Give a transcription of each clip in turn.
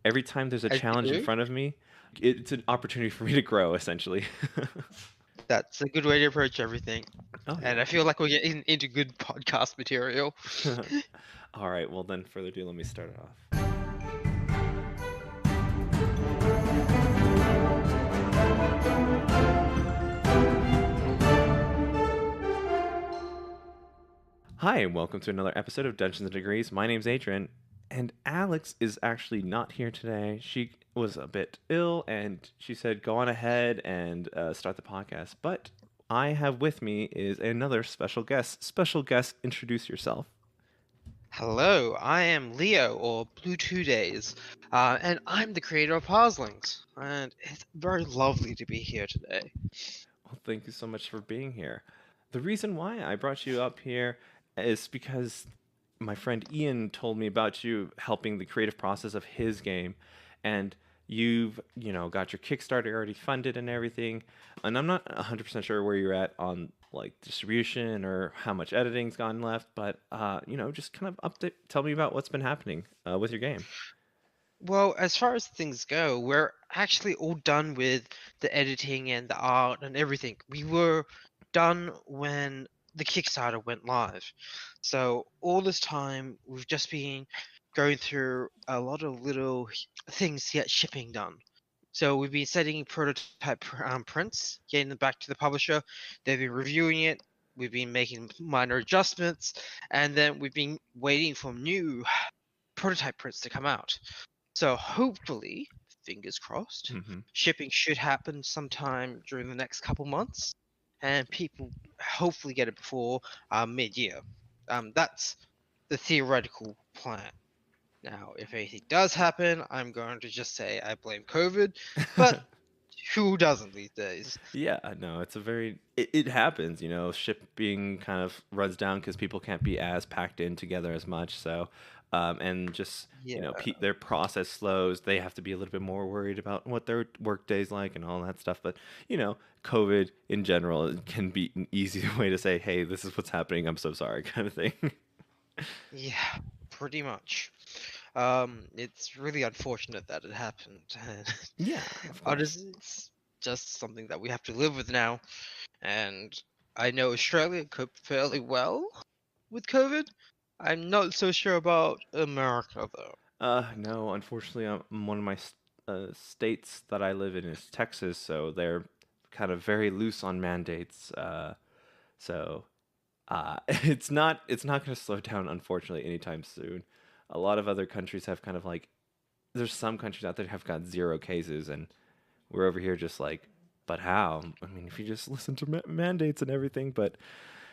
every time there's a As you challenge in do. front of me, it's an opportunity for me to grow, essentially. That's a good way to approach everything. Oh And yeah. I feel like we're getting into good podcast material. All right. Well, then, further ado, let me start it off. Hi, and welcome to another episode of Dungeons and Degrees. My name's Adrian, and Alex is actually not here today. She was a bit ill, and she said, "Go on ahead and start the podcast." But I have with me is another special guest. Special guest, introduce yourself. Hello, I am Leo, or Blue2Days, and I'm the creator of Parselings. And it's very lovely to be here today. Well, thank you so much for being here. The reason why I brought you up here is because my friend Ian told me about you helping the creative process of his game, and you've got your Kickstarter already funded and everything. And I'm not 100% sure where you're at on like distribution or how much editing's gone left, but just kind of update, tell me about what's been happening with your game. Well, as far as things go, we're actually all done with the editing and the art and everything. We were done when the Kickstarter went live. So all this time, we've just been going through a lot of little things to get shipping done. So we've been setting prototype prints, getting them back to the publisher. They've been reviewing it. We've been making minor adjustments, and then we've been waiting for new prototype prints to come out. So hopefully, fingers crossed, Hmm. shipping should happen sometime during the next couple months, and people hopefully get it before mid-year. That's the theoretical plan. Now, if anything does happen, I'm going to just say I blame COVID, but who doesn't these days? Yeah, no, it's a very it happens, shipping kind of runs down because people can't be as packed in together as much. So, and just Yeah, their process slows. They have to be a little bit more worried about what their work day's like and all that stuff. But COVID in general can be an easy way to say, "Hey, this is what's happening. I'm so sorry," kind of thing. yeah, pretty much. It's really unfortunate that it happened. Yeah, of course. Honestly, it's just something that we have to live with now. And I know Australia coped fairly well with COVID. I'm not so sure about America though. No, unfortunately, one of my states that I live in is Texas, so they're kind of very loose on mandates. So it's not going to slow down, unfortunately, anytime soon. A lot of other countries have kind of like there's some countries out there that have got zero cases, and we're over here just like, but how? I mean, if you just listen to mandates and everything, but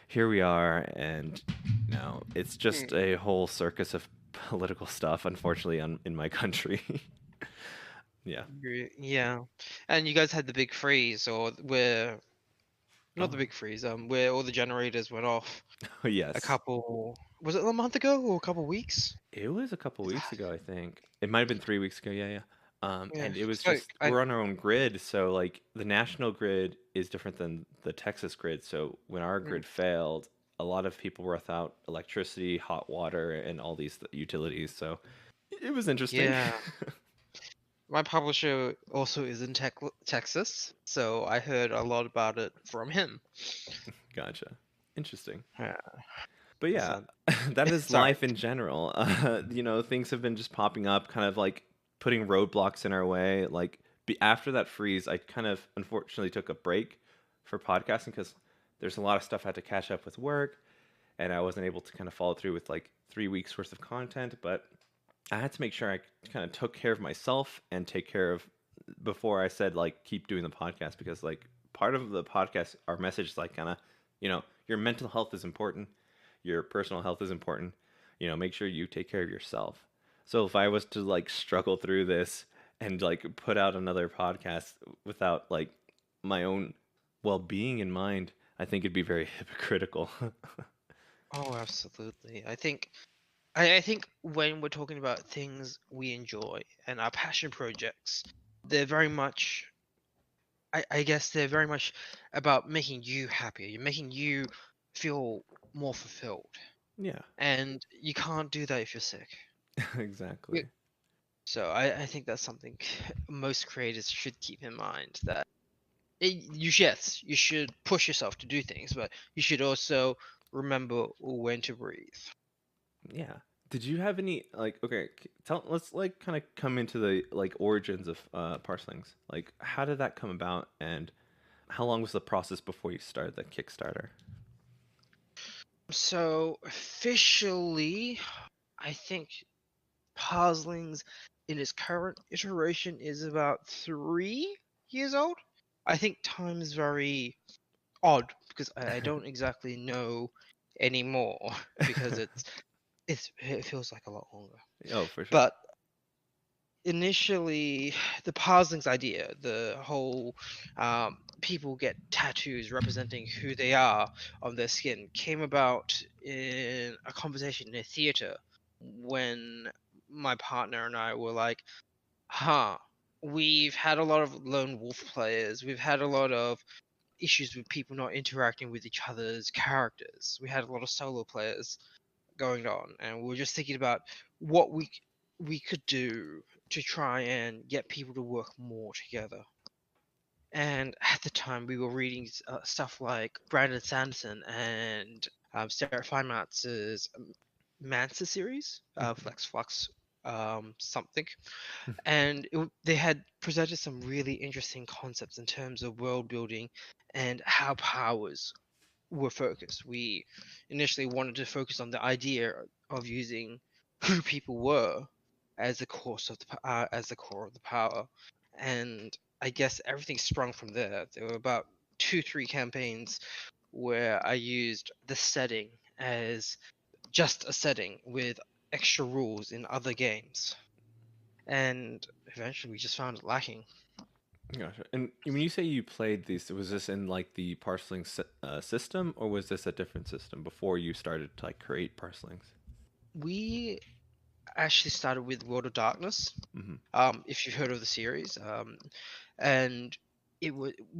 here we are, and it's just Hmm. a whole circus of political stuff, unfortunately, in my country. Yeah. Yeah, and you guys had the big freeze, or where not the Oh, big freeze, where all the generators went off a yes. couple. Was it a month ago or a couple weeks? It was a couple weeks ago, I think. It might have been 3 weeks ago. Yeah, yeah. Yeah, And it was so just I we're on our own grid, so like the national grid is different than the Texas grid. So when our mm, grid failed, a lot of people were without electricity, hot water, and all these utilities. So it was interesting. yeah. My publisher also is in Texas, so I heard a lot about it from him. Gotcha. Interesting. Yeah, But yeah, so, that is sorry. life in general. Things have been just popping up, kind of like putting roadblocks in our way. Like after that freeze, I kind of unfortunately took a break for podcasting because there's a lot of stuff I had to catch up with work, and I wasn't able to kind of follow through with like 3 weeks worth of content. But I had to make sure I kind of took care of myself and take care of before I said like keep doing the podcast because like part of the podcast, our message is like kind of your mental health is important, your personal health is important. Make sure you take care of yourself. So if I was to like struggle through this and like put out another podcast without like my own well-being in mind, I think it'd be very hypocritical. Oh, absolutely. I think when we're talking about things we enjoy and our passion projects, they're very much I guess they're very much about making you happier. You're making you feel more fulfilled. Yeah, And you can't do that if you're sick. You, exactly. So I think that's something most creators should keep in mind, that yes, you should push yourself to do things, but you should also remember when to breathe. Yeah. Did you have any like okay, tell let's like kind of come into the like origins of Parselings. Like how did that come about and how long was the process before you started the Kickstarter? So officially, I think Parselings in its current iteration is about 3 years old. I think time is very odd because I don't exactly know anymore because it feels like a lot longer. Oh, for sure. But initially, the Parselings idea, the whole people get tattoos representing who they are on their skin, came about in a conversation in a theater when my partner and I were like, huh, we've had a lot of lone wolf players, we've had a lot of issues with people not interacting with each other's characters, we had a lot of solo players going on, and we were just thinking about what we could do to try and get people to work more together. And at the time, we were reading stuff like Brandon Sanderson and Sarah Feinmatz's Mansa series, Flex Flux something, and they had presented some really interesting concepts in terms of world building and how powers were focused. We initially wanted to focus on the idea of using who people were as the course of as the core of the power, and I guess everything sprung from there. There were about 2-3 campaigns where I used the setting as just a setting with extra rules in other games, and eventually we just found it lacking. Gotcha. And when you say you played these, was this in like the parseling system, or was this a different system before you started to like create parselings? We actually started with World of Darkness, Mm-hmm. if you've heard of the series, and we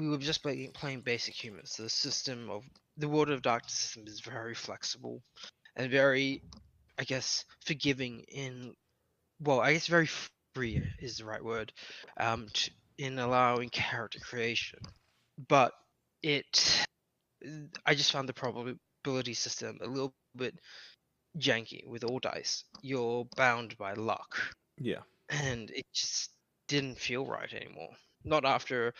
were just playing basic humans. The system of the World of Darkness system is very flexible and very, I guess, forgiving in, well, I guess very free is the right word, in allowing character creation. But it, I just found the probability system a little bit janky with all dice. You're bound by luck, Yeah. and it just didn't feel right anymore. Not after,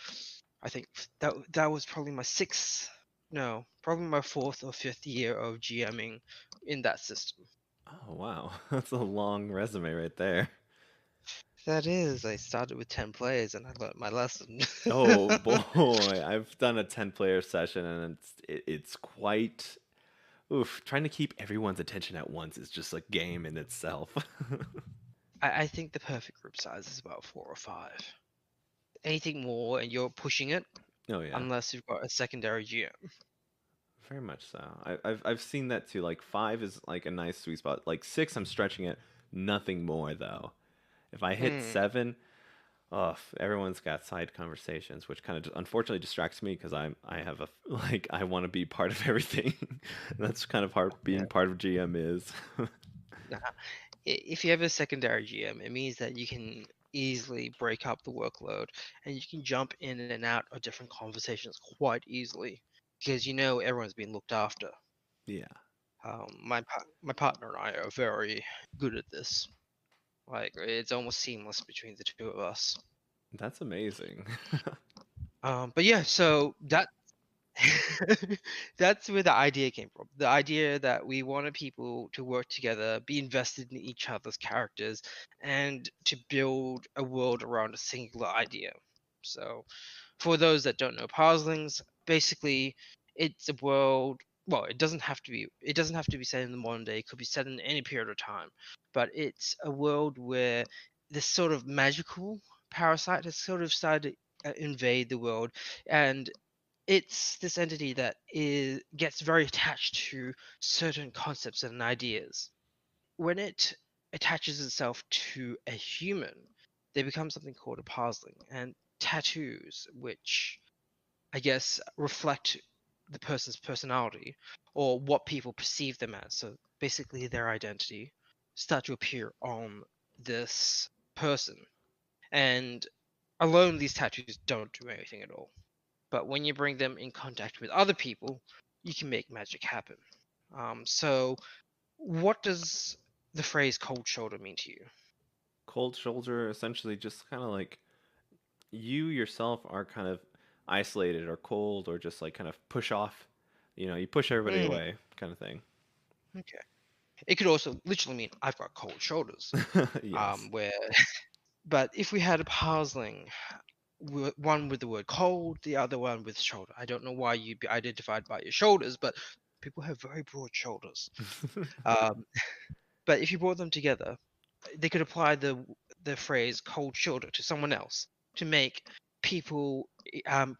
I think that was probably my sixth, no, probably my fourth or fifth year of GMing in that system. Oh wow, that's a long resume right there. That is, I started with 10 players and I learned my lesson. Oh boy, I've done a 10-player session and it's quite oof. Trying to keep everyone's attention at once is just a game in itself. I think the perfect group size is about 4 or 5. Anything more and you're pushing it, Oh yeah, unless you've got a secondary GM. very much so. I've seen that too. Like 5 is like a nice sweet spot. Like 6, I'm stretching it. Nothing more though. If I hit Hmm. 7, oh, everyone's got side conversations, which kind of unfortunately distracts me because I have a like I want to be part of everything. That's kind of hard Yeah. being part of GM is. Nah. If you have a secondary GM, it means that you can easily break up the workload and you can jump in and out of different conversations quite easily because you know everyone's being looked after. Yeah, My partner and I are very good at this. Like it's almost seamless between the two of us. that's amazing. But yeah, so that that's where the idea came from. The idea that we wanted people to work together, be invested in each other's characters, and to build a world around a singular idea. So, for those that don't know Parslings, basically, it's a world. Well, it doesn't have to be. It doesn't have to be set in the modern day. It could be set in any period of time. But it's a world where this sort of magical parasite has sort of started to invade the world, and it's this entity that gets very attached to certain concepts and ideas. When it attaches itself to a human, they become something called a parsling, and tattoos, which I guess reflect the person's personality or what people perceive them as. So basically, their identity start to appear on this. person. And alone, these tattoos don't do anything at all. But when you bring them in contact with other people, you can make magic happen. So, what does the phrase cold shoulder mean to you? Cold shoulder, essentially, just kind of like you yourself are kind of isolated or cold or just like kind of push off. You push everybody Mm, away, kind of thing. okay. It could also literally mean I've got cold shoulders. Yes. Where, but if we had a parseling, one with the word cold, the other one with shoulder. I don't know why you'd be identified by your shoulders, but people have very broad shoulders. Um, but if you brought them together, they could apply the phrase cold shoulder to someone else to make people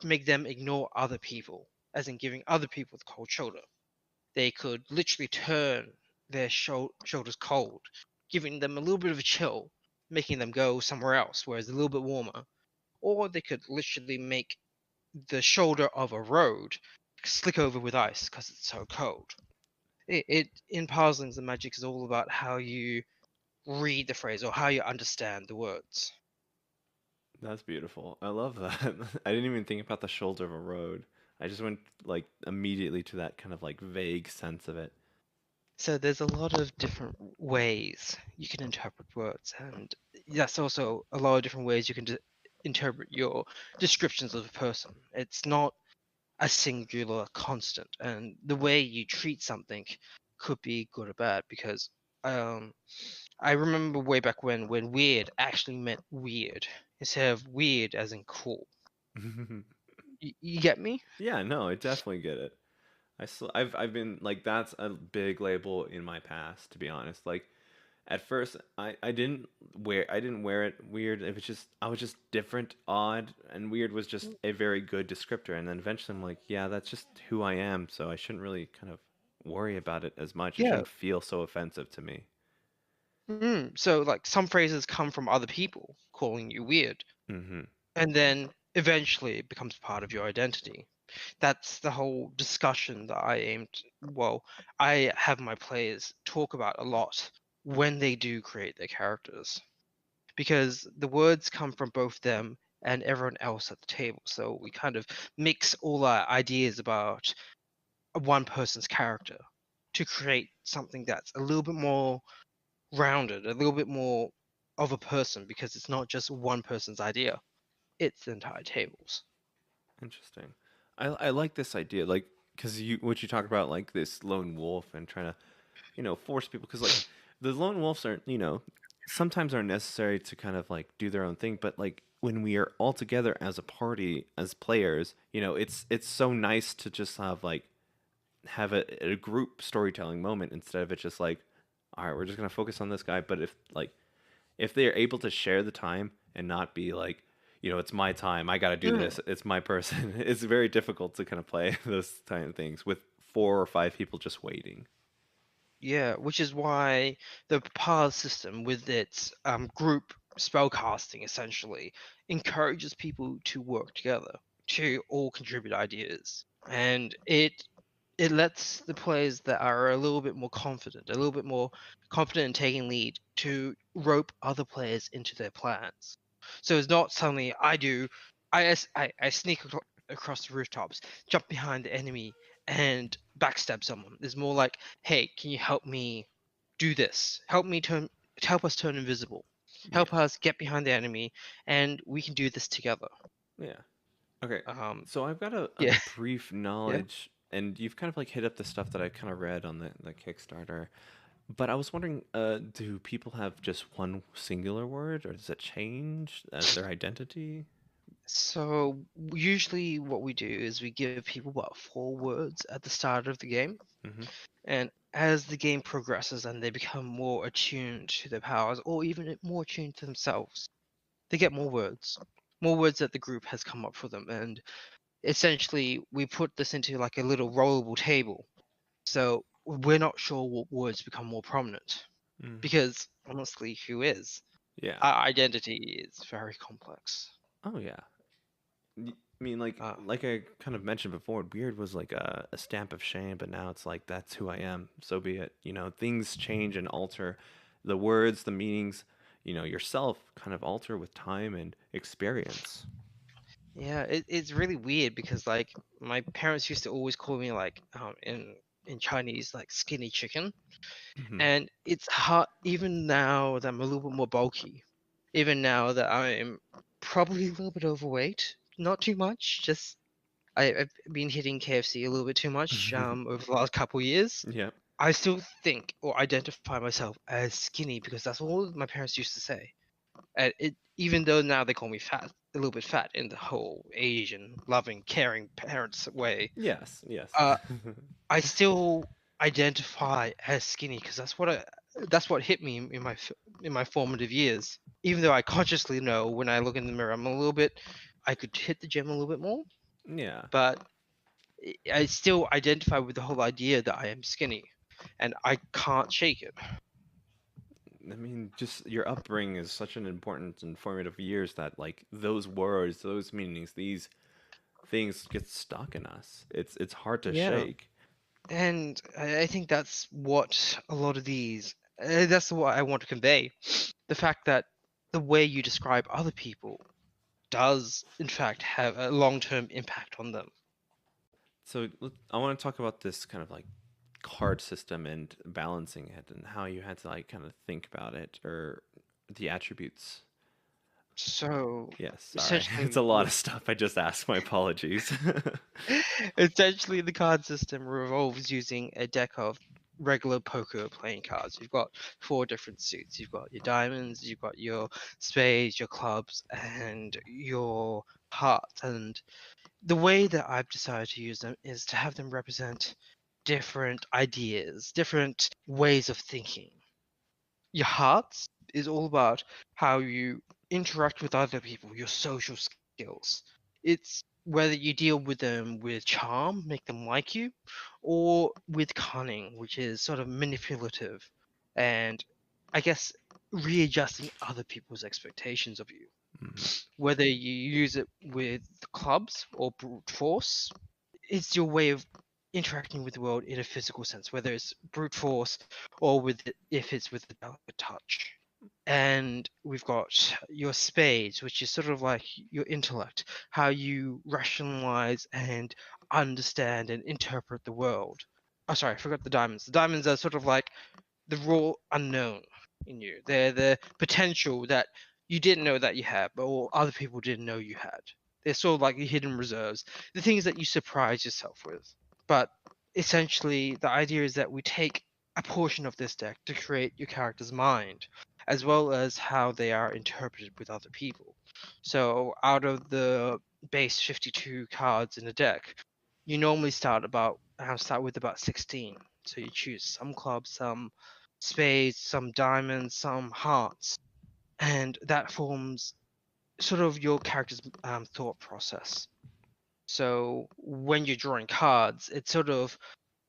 make them ignore other people, as in giving other people the cold shoulder. They could literally turn their shoulders cold, giving them a little bit of a chill, making them go somewhere else where it's a little bit warmer. Or they could literally make the shoulder of a road slick over with ice because it's so cold. It in Parselings, the magic is all about how you read the phrase or how you understand the words. That's beautiful. I love that. I didn't even think about the shoulder of a road. I just went like immediately to that kind of like vague sense of it. So there's a lot of different ways you can interpret words, and that's also a lot of different ways you can interpret your descriptions of a person. It's not a singular constant, and the way you treat something could be good or bad because um, I remember way back when weird actually meant weird instead of weird as in cool. You get me? Yeah, no, I definitely get it. I've been like that's a big label in my past, to be honest. Like at first I didn't wear it weird. It was just I was just different, odd, and weird was just a very good descriptor. And then eventually I'm like, yeah, that's just who I am, so I shouldn't really kind of worry about it as much. It Yeah. shouldn't feel so offensive to me. So like some phrases come from other people calling you weird, Hmm. and then eventually it becomes part of your identity. That's the whole discussion that I have my players talk about a lot when they do create their characters. Because the words come from both them and everyone else at the table. So we kind of mix all our ideas about one person's character to create something that's a little bit more rounded, a little bit more of a person because it's not just one person's idea, it's the entire tables. Interesting. I like this idea, like, because what you talk about, like this lone wolf and trying to, force people, because like the lone wolves are, sometimes are necessary to kind of like do their own thing, but like when we are all together as a party, as players, it's so nice to just have a group storytelling moment instead of it just like, all right, we're just gonna focus on this guy. But if they're able to share the time and not be like, it's my time, I got to do Mm. this, it's my person. It's very difficult to kind of play those kind of things with 4 or 5 people just waiting. Yeah, which is why the paths system, with its group spellcasting, essentially encourages people to work together to all contribute ideas, and it lets the players that are a little bit more confident, a little bit more confident in taking lead, to rope other players into their plans. So it's not suddenly I sneak across the rooftops, jump behind the enemy, and backstab someone. It's more like, hey, can you help me do this? Help us turn invisible. Yeah. Help us get behind the enemy, and we can do this together. Yeah. Okay. Um, So I've got a yeah. brief Yeah. knowledge, and you've kind of like hit up the stuff that I kind of read on the Kickstarter. But I was wondering, do people have just one singular word, or does it change as their identity? So usually what we do is we give people about 4 words at the start of the game, Hmm. and as the game progresses and they become more attuned to their powers, or even more attuned to themselves, they get more words that the group has come up for them, and essentially we put this into like a little rollable table. So we're not sure what words become more prominent Hmm. because honestly, who is? Yeah. Our identity is very complex. Oh yeah. I mean, like Uh, like I kind of mentioned before, weird was like a stamp of shame, but now it's like that's who I am. So be it. Things change and alter, the words, the meanings. yourself kind of alter with time and experience. Yeah, it's really weird because like my parents used to always call me like in Chinese like skinny chicken, Hmm. and it's hard even now that I'm a little bit more bulky, even now that I'm probably a little bit overweight, not too much, just I've been hitting KFC a little bit too much over the last couple years. Yeah. I still think or identify myself as skinny because that's all my parents used to say. And even though now they call me fat, a little bit fat in the whole Asian, loving, caring parents way, Yes. Yes. uh, I still identify as skinny because that's what hit me in in my formative years. Even though I consciously know when I look in the mirror, I could hit the gym a little bit more, Yeah. but I still identify with the whole idea that I am skinny, and I can't shake it. I mean, just your upbringing is such an important and formative years that like those words, those meanings, these things get stuck in us. It's hard to Yeah. shake. And I think that's what a lot of that's what I want to convey. The fact that the way you describe other people does, in fact, have a long term impact on them. So I want to talk about this kind of like card system and balancing it and how you had to like kind of think about it or the attributes. So, Yes, sorry. It's essentially, a lot of stuff I just asked. My apologies. essentially, the card system revolves using a deck of regular poker playing cards. You've got four different suits. You've got your diamonds, you've got your spades, your clubs, and your hearts. And the way that I've decided to use them is to have them represent different ideas, different ways of thinking. Your hearts is all about how you interact with other people, your social skills. It's whether you deal with them with charm, make them like you, or with cunning, which is sort of manipulative and I guess readjusting other people's expectations of you. Mhm. Whether you use it with clubs or brute force, it's your way of interacting with the world in a physical sense, whether it's brute force or if it's with a delicate touch. And we've got your spades, which is sort of like your intellect, how you rationalize and understand and interpret the world. Oh, sorry, I forgot the diamonds. The diamonds are sort of like the raw unknown in you. They're the potential that you didn't know that you had, but or other people didn't know you had. They're sort of like the hidden reserves, the things that you surprise yourself with. But essentially, the idea is that we take a portion of this deck to create your character's mind, as well as how they are interpreted with other people. So, out of the base 52 cards in the deck, you normally start with about 16. So you choose some clubs, some spades, some diamonds, some hearts, and that forms sort of your character's thought process. So when you're drawing cards, it sort of,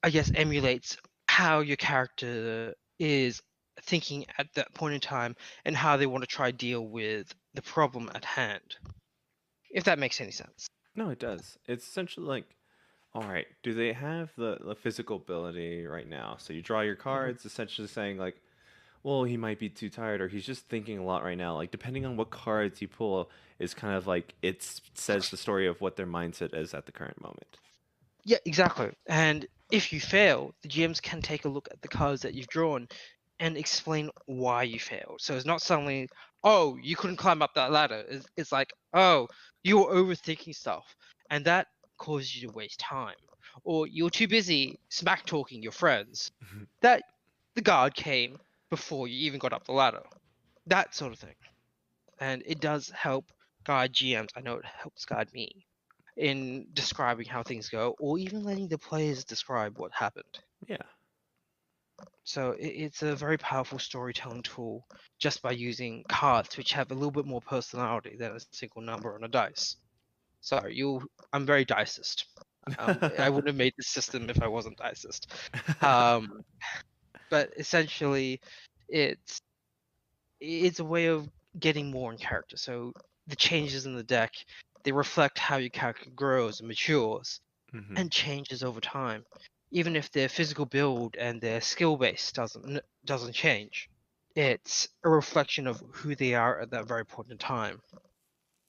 I guess, emulates how your character is thinking at that point in time and how they want to try deal with the problem at hand. If that makes any sense. No, it does. It's essentially like, all right, do they have the physical ability right now? So you draw your Mhm. cards, essentially saying like, well, he might be too tired or he's just thinking a lot right now. Like depending on what cards you pull is kind of like says the story of what their mindset is at the current moment. Yeah, exactly. And if you fail, the GMs can take a look at the cards that you've drawn and explain why you failed. So it's not suddenly, oh, you couldn't climb up that ladder. It's like, oh, you were overthinking stuff, and that caused you to waste time, or you're too busy smack talking your friends that the guard came before you even got up the ladder. That sort of thing, and it does help guide GMs. I know it helps guide me in describing how things go, or even letting the players describe what happened. Yeah. So it's a very powerful storytelling tool just by using cards which have a little bit more personality than a single number on a dice. Sorry, I'm very dicist. I wouldn't have made this system if I wasn't dicist. Um, but essentially, it's it's a way of getting more in character. So the changes in the deck, they reflect how your character grows and matures Hmm. and changes over time. Even if their physical build and their skill base doesn't change, it's a reflection of who they are at that very point in time.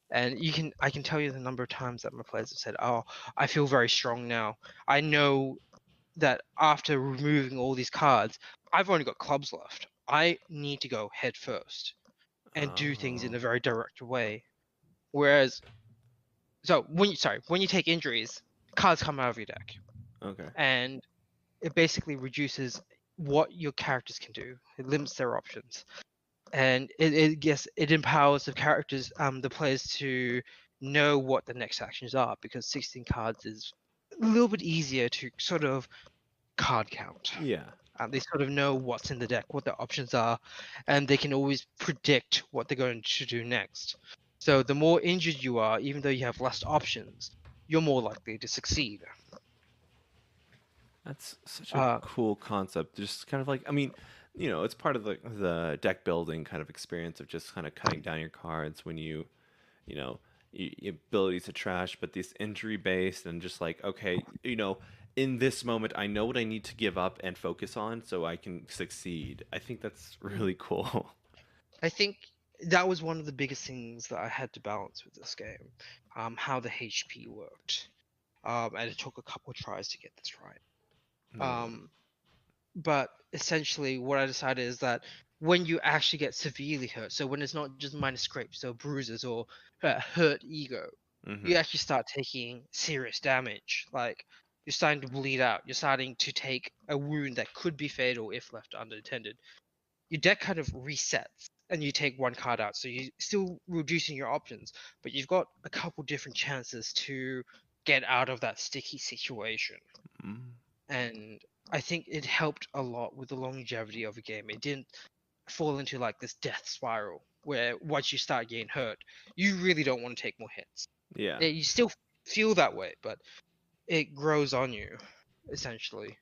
And I can tell you the number of times that my players have said, "Oh, I feel very strong now. I know that after removing all these cards, I've only got clubs left. I need to go head first and do things in Oh, a very direct way." Whereas, so when you take injuries, cards come out of your deck, okay. and it basically reduces what your characters can do. It limits their options, and it empowers the characters, the players to know what the next actions are, because 16 cards is a little bit easier to sort of card count. Yeah. They sort of know what's in the deck, what their options are, and they can always predict what they're going to do next. So the more injured you are, even though you have less options, you're more likely to succeed. That's such a Uh, cool concept. Just kind of like, I mean, it's part of the deck building kind of experience of just kind of cutting down your cards when you know, abilities to trash, but this injury based and just like, okay, in this moment, I know what I need to give up and focus on so I can succeed. I think that's really cool. I think that was one of the biggest things that I had to balance with this game, how the HP worked. And it took a couple of tries to get this right. Yeah. Um, but essentially, what I decided is that when you actually get severely hurt, so when it's not just minor scrapes or bruises or hurt ego, you Mm-hmm. actually start taking serious damage. Like, you're starting to bleed out. You're starting to take a wound that could be fatal if left unattended. Your deck kind of resets and you take one card out. So you're still reducing your options, but you've got a couple different chances to get out of that sticky situation. Mm. And I think it helped a lot with the longevity of a game. It didn't fall into like this death spiral where once you start getting hurt, you really don't want to take more hits. Yeah. You still feel that way, but it grows on you, essentially.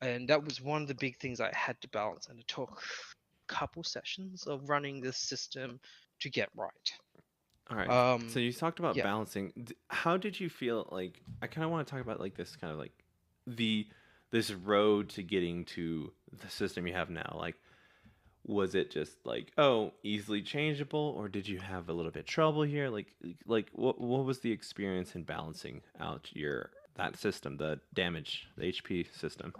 And that was one of the big things I had to balance, and it took a couple sessions of running this system to get right. All right. So Um, you talked about yeah. balancing. How did you feel like I kind of want to talk about like this kind of like the this road to getting to the system you have now? Like was it just like, oh, easily changeable or did you have a little bit trouble here? Like what was the experience in balancing out your that system, the damage, the HP system?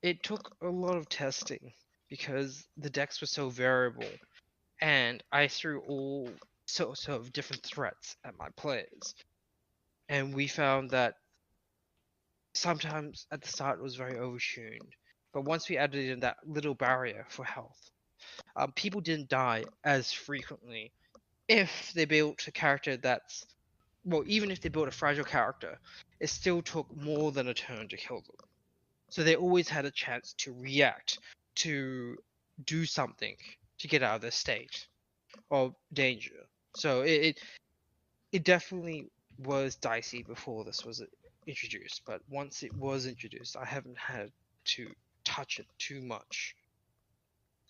It took a lot of testing because the decks were so variable, and I threw all sorts of different threats at my players. And we found that sometimes at the start it was very overtuned, but once we added in that little barrier for health, people didn't die as frequently if they built a character that's, well, even if they built a fragile character, it still took more than a turn to kill them. So they always had a chance to react, to do something to get out of their state of danger. So it definitely was dicey before this was introduced, but once it was introduced, I haven't had to touch it too much.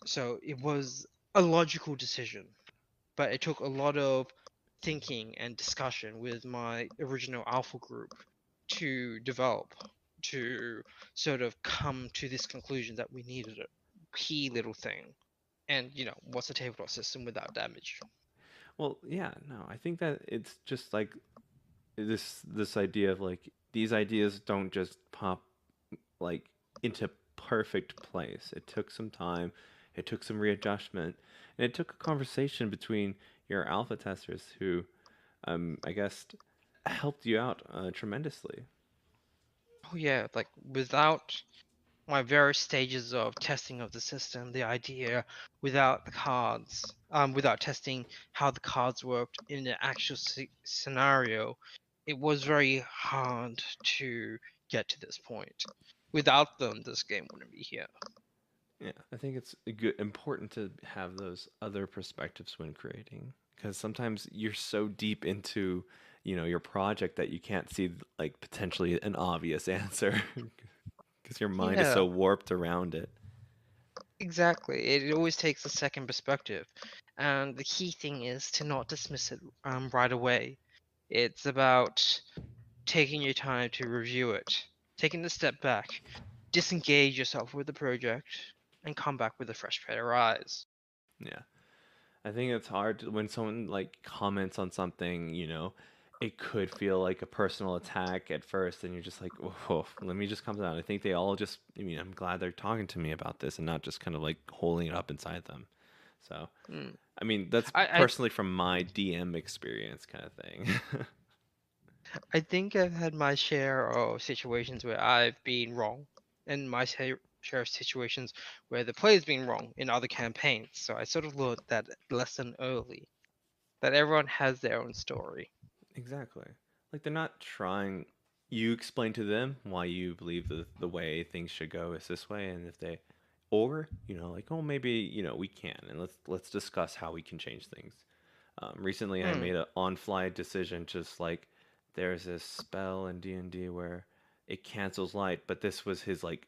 So it was a logical decision, but it took a lot of thinking and discussion with my original alpha group to develop, to sort of come to this conclusion that we needed a key little thing. And what's a tabletop system without damage? Well, yeah, no, I think that it's just like this idea of like these ideas don't just pop like into perfect place. It took some time, it took some readjustment, and it took a conversation between your alpha testers who, I guess, helped you out tremendously. Oh yeah, like without my various stages of testing of the system, the idea, without the cards, without testing how the cards worked in the actual scenario, it was very hard to get to this point. Without them, this game wouldn't be here. Yeah, I think it's good, important to have those other perspectives when creating, because sometimes you're so deep into, your project that you can't see like potentially an obvious answer because your mind is Yeah, so warped around it. exactly. It always takes a second perspective, and the key thing is to not dismiss it right away. It's about taking your time to review it, taking a step back, disengage yourself with the project, and come back with a fresh pair of eyes. Yeah. I think it's hard when someone like comments on something, it could feel like a personal attack at first, and you're just like, whoa, let me just calm down. I think they all just, I mean, I'm glad they're talking to me about this and not just kind of like holding it up inside them. So, Mm. I mean, that's I personally from my DM experience kind of thing. I think I've had my share of situations where I've been wrong, and my share of situations where the player's been wrong in other campaigns. So I sort of learned that lesson early, that everyone has their own story. Exactly. Like they're not trying. You explain to them why you believe the way things should go is this way, and if they, or like, oh, maybe we can, and let's discuss how we can change things. Recently, I Hmm. made an on-fly decision, just like there's this spell in D&D where it cancels light, but this was his like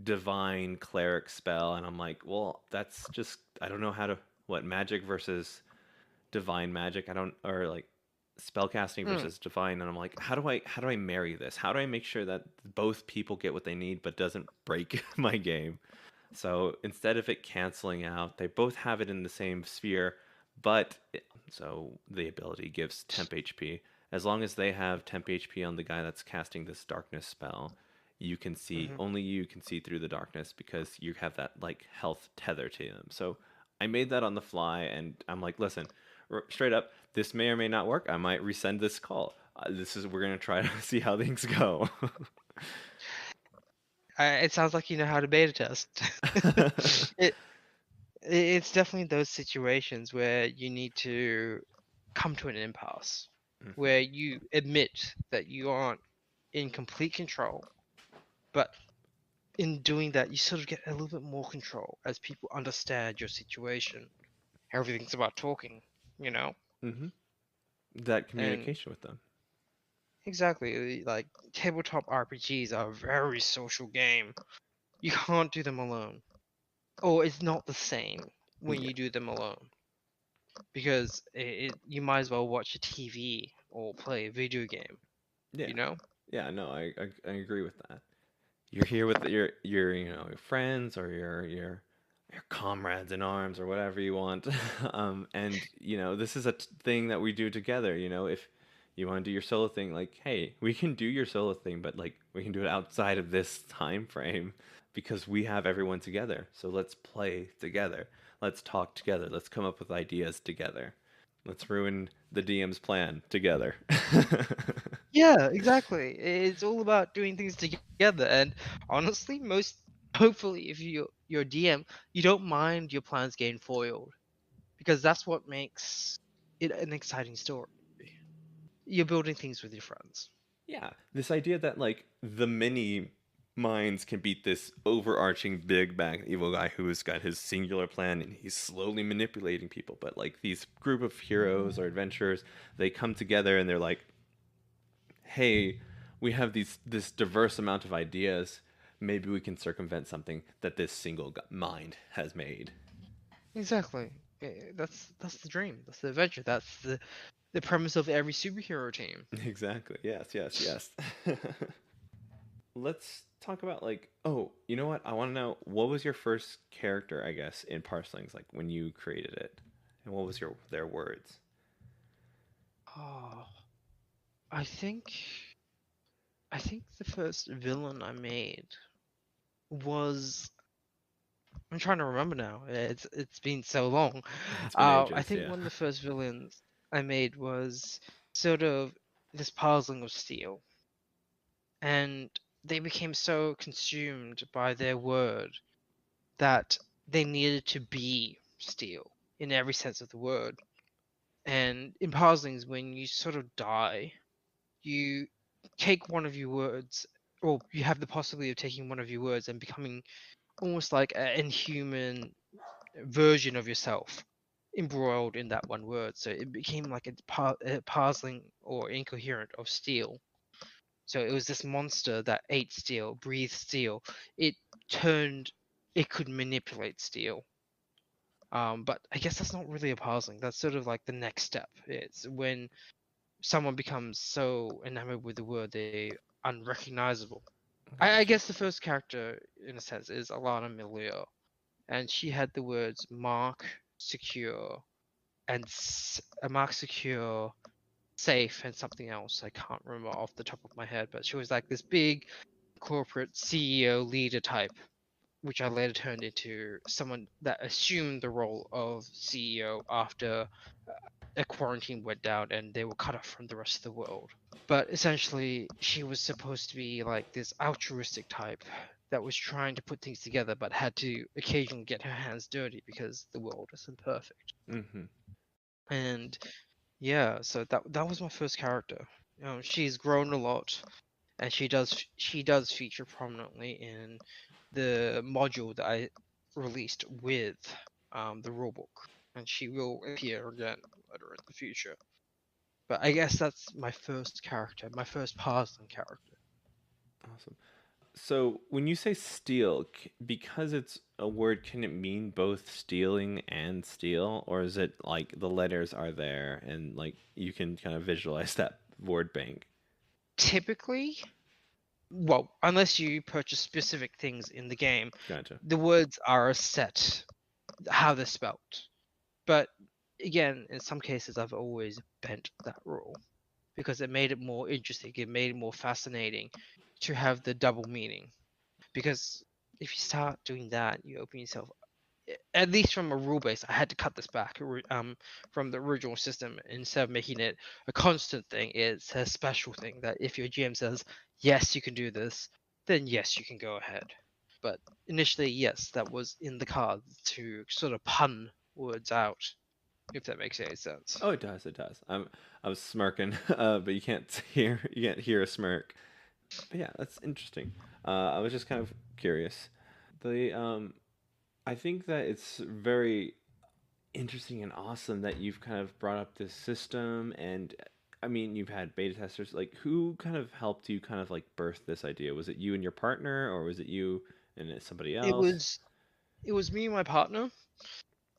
divine cleric spell, and I'm like, well, that's just I don't know how to what magic versus divine magic. I don't or like spellcasting Hmm. versus divine, and I'm like, how do I marry this? How do I make sure that both people get what they need but doesn't break my game? So instead of it canceling out, they both have it in the same sphere, but so the ability gives temp HP. As long as they have temp HP on the guy that's casting this darkness spell, Hmm. only you can see through the darkness because you have that like health tether to them. So I made that on the fly, and I'm like, listen, straight up, this may or may not work. I might resend this call. We're gonna try to see how things go. It sounds like you know how to beta test. it it's definitely those situations where you need to come to an impasse, Mhm. where you admit that you aren't in complete control, but in doing that, you sort of get a little bit more control as people understand your situation. Everything's about talking, you know? Mhm. That And communication with them. exactly, like tabletop RPGs are a very social game. You can't do them alone. Or it's not the same when Yeah. you do them alone. Because you might as well watch a TV or play a video game, Yeah. you know? Yeah, no, I agree with that. You're here with your your friends or your comrades in arms or whatever you want. And this is a thing that we do together, if you want to do your solo thing, like, hey, we can do your solo thing, but like we can do it outside of this time frame because we have everyone together. So let's play together. Let's talk together. Let's come up with ideas together. Let's ruin the DM's plan together. Yeah, exactly. It's all about doing things together. And honestly, hopefully, if you're DM, you don't mind your plans getting foiled because that's what makes it an exciting story. You're building things with your friends. Yeah, this idea that like the mini minds can beat this overarching big bad evil guy who's got his singular plan and he's slowly manipulating people. But like these group of heroes or adventurers, they come together and they're like, "Hey, we have this diverse amount of ideas. Maybe we can circumvent something that this single mind has made." Exactly. That's the dream. That's the adventure. That's the premise of every superhero team. Exactly. Yes. Yes. Yes. Let's talk about like, oh, you know what? I want to know what was your first character, I guess, in Parselings, like when you created it, and what was their words? Oh, I think I think the first villain I made was I'm trying to remember now. It's been so long. It's been I ages, think yeah. one of the first villains I made was sort of this parseling of steel, and they became so consumed by their word that they needed to be steel in every sense of the word. And in parselings, when you sort of die, you take one of your words, or you have the possibility of taking one of your words and becoming almost like an inhuman version of yourself embroiled in that one word. So it became like a parseling or incoherent of steel. So it was this monster that ate steel, breathed steel. It turned, it could manipulate steel. But I guess that's not really a parseling. That's sort of like the next step. It's when someone becomes so enamored with the word they unrecognizable. I Gotcha. guess the first character, in a sense, is Alana Milieu. and she had the words mark secure and mark secure safe and something else I can't remember off the top of my head, but she was like this big corporate CEO leader type, which I later turned into someone that assumed the role of CEO after a quarantine went down and they were cut off from the rest of the world. But essentially, she was supposed to be like this altruistic type that was trying to put things together but had to occasionally get her hands dirty because the world isn't perfect. Mm-hmm. And yeah, so that was my first character. She's grown a lot, and she does feature prominently in the module that I released with the rulebook, and she will appear again later in the future. But I guess that's my first character, my first Parseling character. Awesome. So when you say steal, because it's a word, can it mean both stealing and steal, or is it like the letters are there and like you can kind of visualize that word bank? Typically, well, unless you purchase specific things in the game, Gotcha. the words are set how they're spelled. But again, in some cases, I've always bent that rule because it made it more interesting. It made it more fascinating to have the double meaning. Because if you start doing that, you open yourself. At least from a rule base, I had to cut this back from the original system. Instead of making it a constant thing, it's a special thing that if your GM says yes, you can do this, then yes, you can go ahead. But initially, yes, that was in the cards to sort of pun words out, if that makes any sense. Oh, it does. It does. I was smirking, but you can't hear a smirk. But yeah, that's interesting. I was just kind of curious. The I think that it's very interesting and awesome that you've kind of brought up this system, and I mean you've had beta testers. Like, who kind of helped you kind of like birth this idea? Was it you and your partner, or was it you and somebody It else? was it was me and my partner,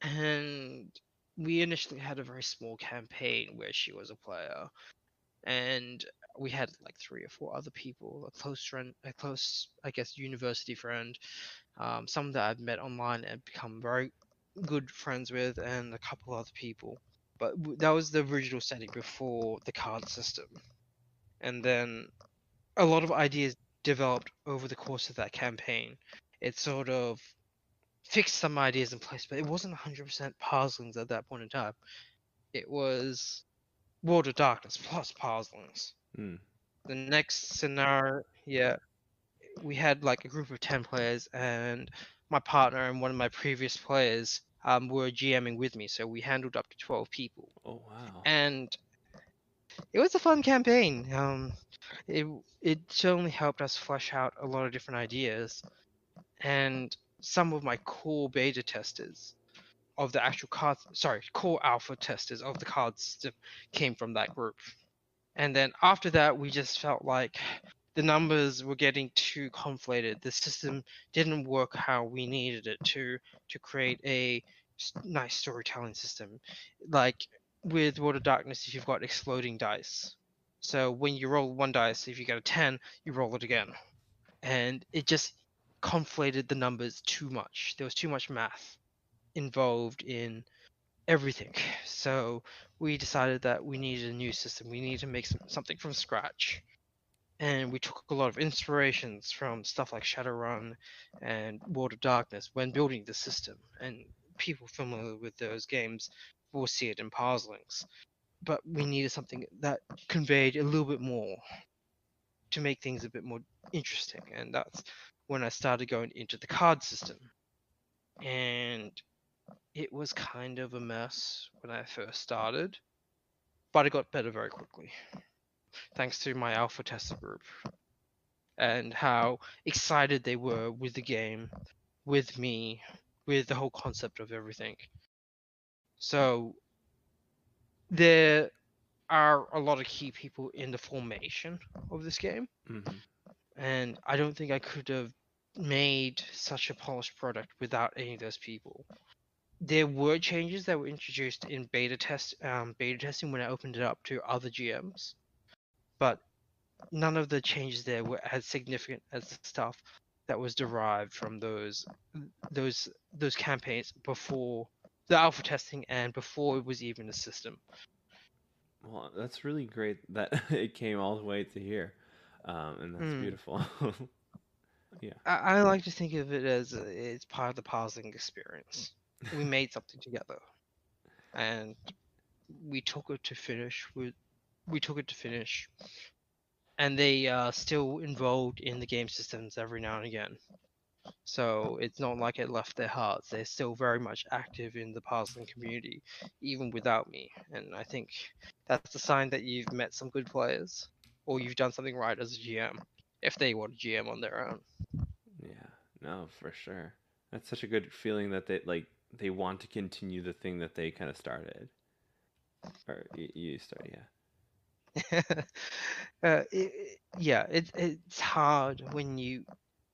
and we initially had a very small campaign where she was a player, and we had like 3 or 4 other people, a close friend, a close, I guess, university friend, some that I've met online and become very good friends with, and a couple other people. But that was the original setting before the card system, and then a lot of ideas developed over the course of that campaign. It sort of fixed some ideas in place, but it wasn't 100% Parselings at that point in time. It was World of Darkness plus Parselings. Hmm. The next scenario, yeah, we had like a group of 10 players, and my partner and one of my previous players were GMing with me, so we handled up to 12 people. Oh wow. And it was a fun campaign. It, it certainly helped us flesh out a lot of different ideas, and some of my core beta testers of the actual card, sorry, core alpha testers of the card system came from that group. And then after that, we just felt like the numbers were getting too conflated. The system didn't work how we needed it to create a nice storytelling system. Like with World of Darkness, if you've got exploding dice. So when you roll one dice, if you get a 10, you roll it again. And it just conflated the numbers too much. There was too much math involved in everything. So we decided that we needed a new system. We needed to make something from scratch. And we took a lot of inspirations from stuff like Shadowrun and World of Darkness when building the system. And people familiar with those games will see it in Parselings. But we needed something that conveyed a little bit more to make things a bit more interesting. And that's when I started going into the card system. And it was kind of a mess when I first started, but it got better very quickly, thanks to my alpha tester group and how excited they were with the game, with me, with the whole concept of everything. So there are a lot of key people in the formation of this game, Mm-hmm. and I don't think I could have made such a polished product without any of those people. There were changes that were introduced in beta testing when I opened it up to other GMs, but none of the changes there were as significant as the stuff that was derived from those campaigns before the alpha testing and before it was even a system. Well, that's really great that it came all the way to here, and that's beautiful. Yeah. I like to think of it as it's part of the parsing experience. We made something together, and we took it to finish. We took it to finish, and they are still involved in the game systems every now and again. So it's not like it left their hearts. They're still very much active in the Parseling community, even without me. And I think that's a sign that you've met some good players, or you've done something right as a GM, if they want a GM on their own. Yeah. No, for sure. That's such a good feeling that they want to continue the thing that they kind of started, or you started. Yeah. Yeah, it's hard when you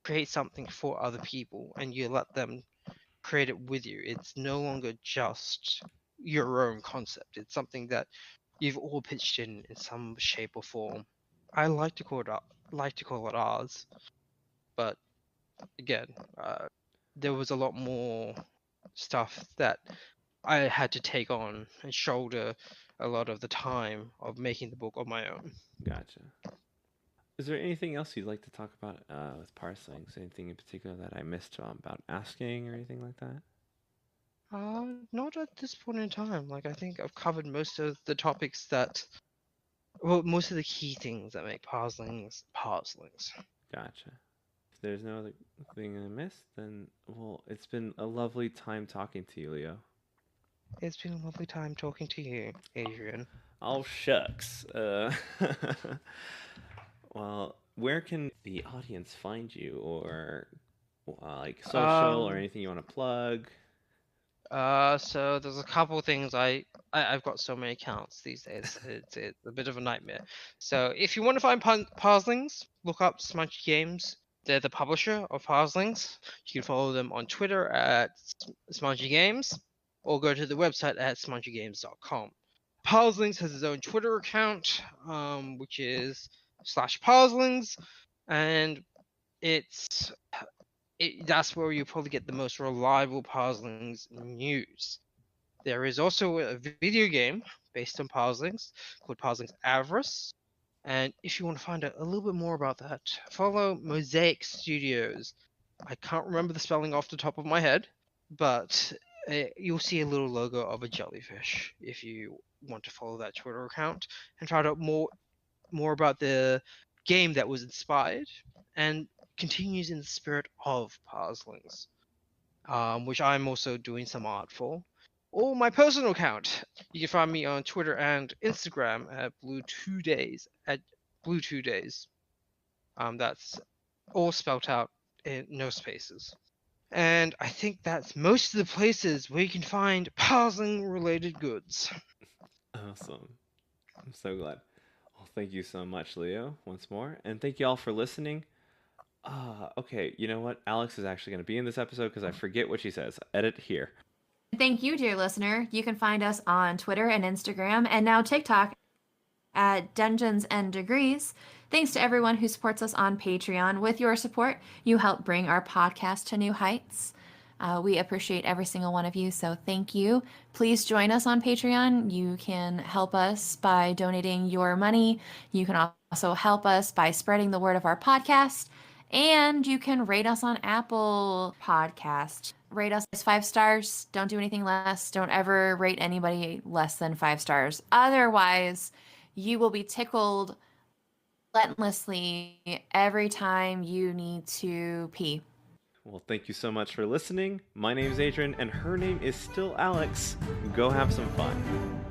create something for other people and you let them create it with you. It's no longer just your own concept. It's something that you've all pitched in some shape or form. I like to call it ours, but again, there was a lot more stuff that I had to take on and shoulder a lot of the time of making the book on my own. Gotcha. Is there anything else you'd like to talk about with Parselings? Anything in particular that I missed about asking or anything like that? Not at this point in time. Like I think I've covered most of the topics that, well, most of the key things that make parselings parselings. Gotcha. If there's no other thing I missed, then well, it's been a lovely time talking to you, Leo. It's been a lovely time talking to you, Adrian. Oh shucks. Well, where can the audience find you, or like social, or Um, anything you want to plug? so there's a couple things I've got so many accounts these days. It's a bit of a nightmare. So if you want to find parslings, look up Smudgy Games. They're the publisher of parslings. You can follow them on Twitter at Smudgy Games, or go to the website at smudgygames.com. Parslings has his own Twitter account, which is /parslings, and that's where you probably get the most reliable parslings news. There is also a video game based on parslings called Parslings Avarice. And if you want to find out a little bit more about that, follow Mosaic Studios. I can't remember the spelling off the top of my head, but you'll see a little logo of a jellyfish if you want to follow that Twitter account and find out more about the game that was inspired and continues in the spirit of Parslings, which I'm also doing some art for. Or my personal account. You can find me on Twitter and Instagram at BlueTwoDays at BlueTwoDays. That's all spelt out in no spaces. And I think that's most of the places where you can find parsing related goods. Awesome. I'm so glad. Well, thank you so much, Leo, once more, and thank you all for listening. Okay, you know what? Alex is actually going to be in this episode because I forget what she says. Edit here. Thank you, dear listener. You can find us on Twitter and Instagram and now TikTok at Dungeons and Degrees. Thanks to everyone who supports us on Patreon. With your support, you help bring our podcast to new heights. We appreciate every single one of you, so thank you. Please join us on Patreon. You can help us by donating your money. You can also help us by spreading the word of our podcast. And you can rate us on Apple Podcast. Rate us 5 stars. Don't do anything less. Don't ever rate anybody less than 5 stars. Otherwise, you will be tickled relentlessly every time you need to pee. Well, thank you so much for listening. My name is Adrian, and her name is still Alex. Go have some fun.